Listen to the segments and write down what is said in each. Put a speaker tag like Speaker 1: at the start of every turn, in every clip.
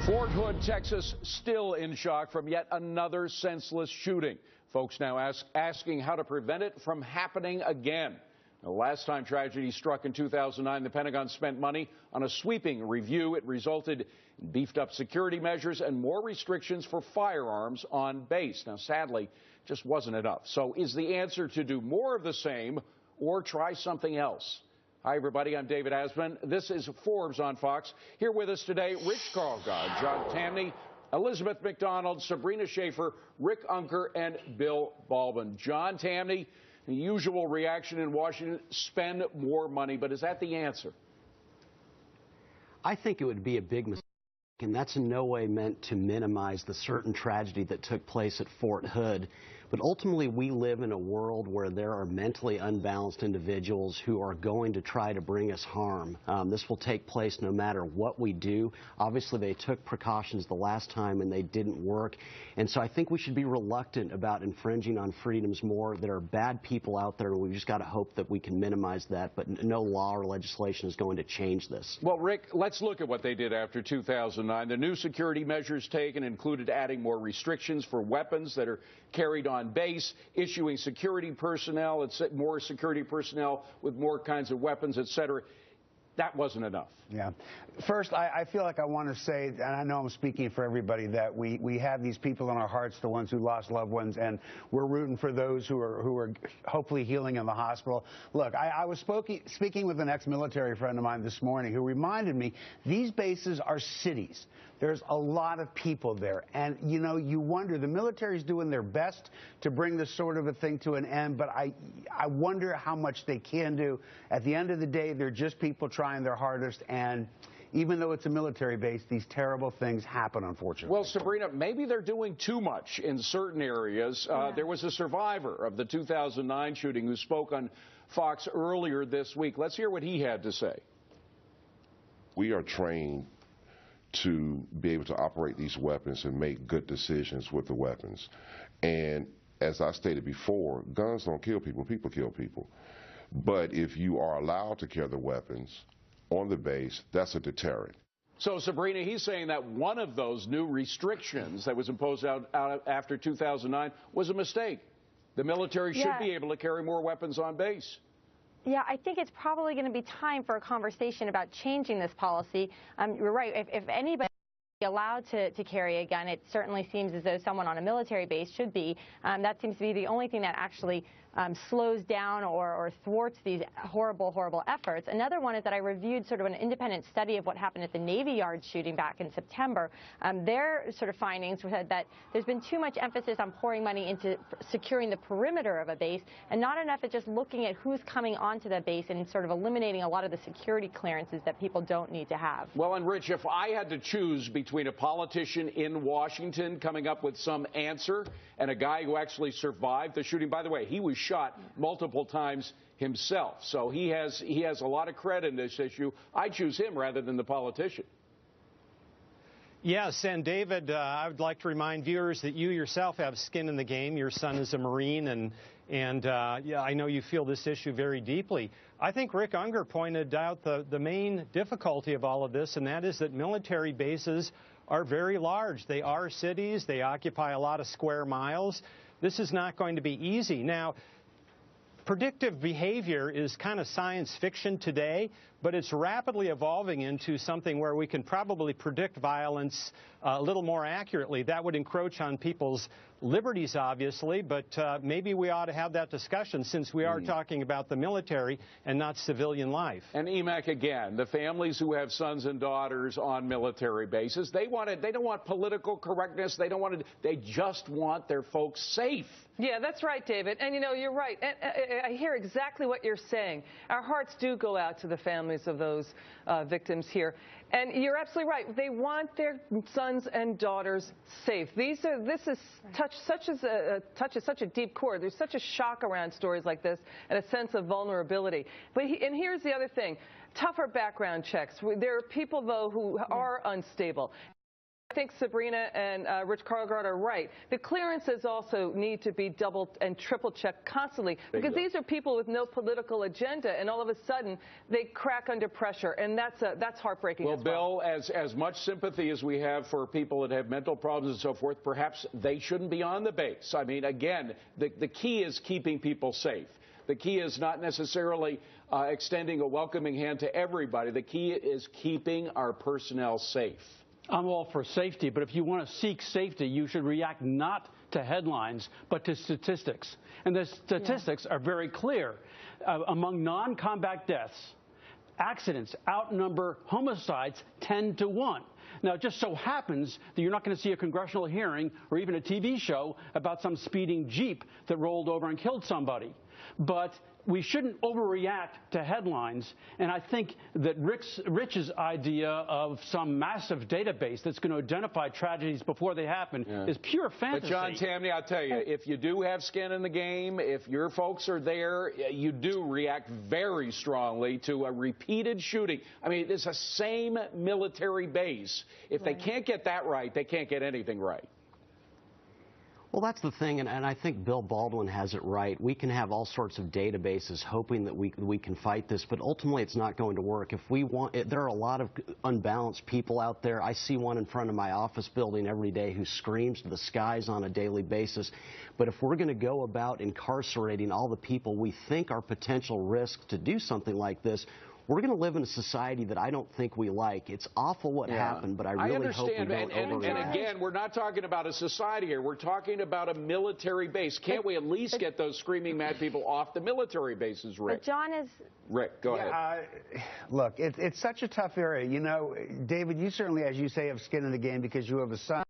Speaker 1: Fort Hood, Texas, still in shock from yet another senseless shooting. Folks now asking how to prevent it from happening again. The last time tragedy struck in 2009, the Pentagon spent money on a sweeping review. It resulted in beefed up security measures and more restrictions for firearms on base. Now, sadly, it just wasn't enough. So is the answer to do more of the same or try something else? Hi, everybody. I'm David Asman. This is Forbes on Fox. Here with us today, Rich Carlgod, John Tamney, Elizabeth McDonald, Sabrina Schaefer, Rick Unker, and Bill Baldwin. John Tamney, the usual reaction in Washington, spend more money. But is that the answer?
Speaker 2: I think it would be a big mistake, and that's in no way meant to minimize the certain tragedy that took place at Fort Hood. But ultimately, we live in a world where there are mentally unbalanced individuals who are going to try to bring us harm. This will take place no matter what we do. Obviously, they took precautions the last time and they didn't work. And so I think we should be reluctant about infringing on freedoms more. There are bad people out there, and we've just got to hope that we can minimize that. But no law or legislation is going to change this.
Speaker 1: Well, Rick, let's look at what they did after 2009. The new security measures taken included adding more restrictions for weapons that are carried on base, issuing security personnel, more security personnel with more kinds of weapons, etc. That wasn't enough.
Speaker 3: Yeah. First, I feel like I want to say, and I know I'm speaking for everybody, that we have these people in our hearts, the ones who lost loved ones, and we're rooting for those who are hopefully healing in the hospital. Look, I was speaking with an ex-military friend of mine this morning who reminded me these bases are cities. There's a lot of people there, and you know, you wonder, the military's doing their best to bring this sort of a thing to an end, but I wonder how much they can do. At the end of the day, they're just people trying their hardest, and even though it's a military base, these terrible things happen, unfortunately.
Speaker 1: Well, Sabrina, maybe they're doing too much in certain areas. There was a survivor of the 2009 shooting who spoke on Fox earlier this week. Let's hear what he had to say.
Speaker 4: We are trained to be able to operate these weapons and make good decisions with the weapons. And as I stated before, guns don't kill people, people kill people. But if you are allowed to carry the weapons on the base, that's a deterrent.
Speaker 1: So, Sabrina, he's saying that one of those new restrictions that was imposed out after 2009 was a mistake. The military should be able to carry more weapons on base.
Speaker 5: Yeah, I think it's probably going to be time for a conversation about changing this policy. You're right. If anybody is allowed to carry a gun, it certainly seems as though someone on a military base should be. That seems to be the only thing that actually slows down or thwarts these horrible, horrible efforts. Another one is that I reviewed sort of an independent study of what happened at the Navy Yard shooting back in September. Their sort of findings said that there's been too much emphasis on pouring money into securing the perimeter of a base and not enough at just looking at who's coming onto the base and sort of eliminating a lot of the security clearances that people don't need to have.
Speaker 1: Well, and Rich, if I had to choose between a politician in Washington coming up with some answer and a guy who actually survived the shooting, by the way, he was shot multiple times himself, so he has a lot of credit in this issue. I choose him rather than the politician.
Speaker 6: Yes, and David, I would like to remind viewers that you yourself have skin in the game. Your son is a Marine, and yeah, I know you feel this issue very deeply. I think Rick Unger pointed out the main difficulty of all of this, and that is that military bases are very large. They are cities. They occupy a lot of square miles. This is not going to be easy. Now, predictive behavior is kind of science fiction today, but it's rapidly evolving into something where we can probably predict violence a little more accurately. That would encroach on people's liberties, obviously, but maybe we ought to have that discussion since we are talking about the military and not civilian life.
Speaker 1: And EMAC, again, the families who have sons and daughters on military bases, they don't want political correctness. They just want their folks safe.
Speaker 7: Yeah, that's right, David. And, you know, you're right. And I hear exactly what you're saying. Our hearts do go out to the families of those victims here. And you're absolutely right. They want their sons and daughters safe. This touches such a deep chord. There's such a shock around stories like this and a sense of vulnerability. And here's the other thing. Tougher background checks. There are people, though, who are unstable. think Sabrina and Rich Carlgard are right. The clearances also need to be double and triple checked constantly, because these are people with no political agenda, and all of a sudden they crack under pressure, and that's heartbreaking.
Speaker 1: Well, Bill, as much sympathy as we have for people that have mental problems and so forth, perhaps they shouldn't be on the base. I mean, again, the key is keeping people safe. The key is not necessarily extending a welcoming hand to everybody. The key is keeping our personnel safe.
Speaker 8: I'm all for safety, but if you want to seek safety, you should react not to headlines, but to statistics. And the statistics are very clear. Among non-combat deaths, accidents outnumber homicides 10 to 1. Now, it just so happens that you're not going to see a congressional hearing or even a TV show about some speeding Jeep that rolled over and killed somebody. But we shouldn't overreact to headlines, and I think that Rich's idea of some massive database that's going to identify tragedies before they happen is pure fantasy.
Speaker 1: But John Tamny, I'll tell you, if you do have skin in the game, if your folks are there, you do react very strongly to a repeated shooting. I mean, it's the same military base. If they can't get that right, they can't get anything right.
Speaker 2: Well, that's the thing, and I think Bill Baldwin has it right. We can have all sorts of databases hoping that we can fight this, but ultimately it's not going to work. If we want, there are a lot of unbalanced people out there. I see one in front of my office building every day who screams to the skies on a daily basis. But if we're going to go about incarcerating all the people we think are potential risks to do something like this, we're going to live in a society that I don't think we like. It's awful what happened, but I really hope we don't overreact.
Speaker 1: And again, we're not talking about a society here. We're talking about a military base. Can't we at least get those screaming mad people off the military bases, Rick?
Speaker 5: But John is...
Speaker 1: Rick, go ahead.
Speaker 3: Look, it's such a tough area. You know, David, you certainly, as you say, have skin in the game because you have a son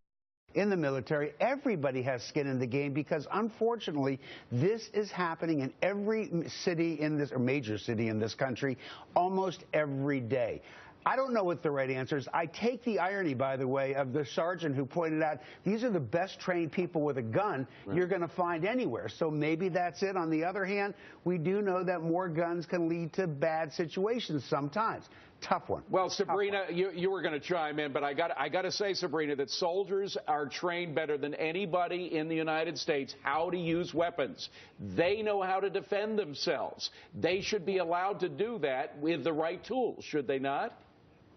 Speaker 3: in the military. Everybody has skin in the game because, unfortunately, this is happening in every city in this, or major city in this country, almost every day. I don't know what the right answer is. I take the irony, by the way, of the sergeant who pointed out these are the best trained people with a gun you're going to find anywhere. So maybe that's it. On the other hand, we do know that more guns can lead to bad situations sometimes. Tough one.
Speaker 1: Well, Sabrina, you were going to chime in, but I got to say, Sabrina, that soldiers are trained better than anybody in the United States how to use weapons. They know how to defend themselves. They should be allowed to do that with the right tools, should they not?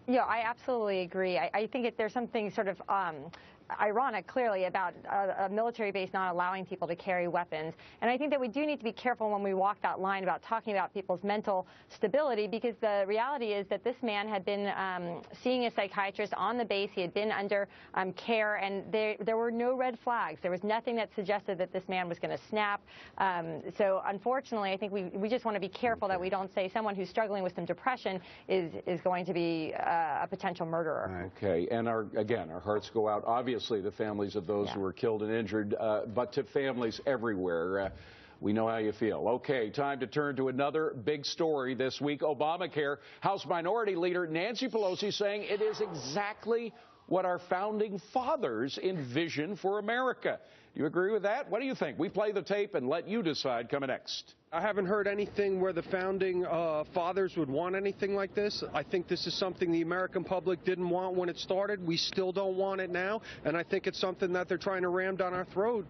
Speaker 5: Yeah, I absolutely agree. I think there's something sort of ironic, clearly, about a military base not allowing people to carry weapons. And I think that we do need to be careful when we walk that line about talking about people's mental stability, because the reality is that this man had been seeing a psychiatrist on the base. He had been under care, and there were no red flags. There was nothing that suggested that this man was going to snap. So unfortunately, I think we just want to be careful that we don't say someone who's struggling with some depression is going to be a potential murderer.
Speaker 1: Okay, and again, our hearts go out, obviously, the families of those who were killed and injured, but to families everywhere. We know how you feel. Okay, time to turn to another big story this week, Obamacare. House Minority Leader Nancy Pelosi saying it is exactly what our founding fathers envisioned for America. Do you agree with that? What do you think? We play the tape and let you decide coming next.
Speaker 6: I haven't heard anything where the founding fathers would want anything like this. I think this is something the American public didn't want when it started. We still don't want it now, and I think it's something that they're trying to ram down our throat.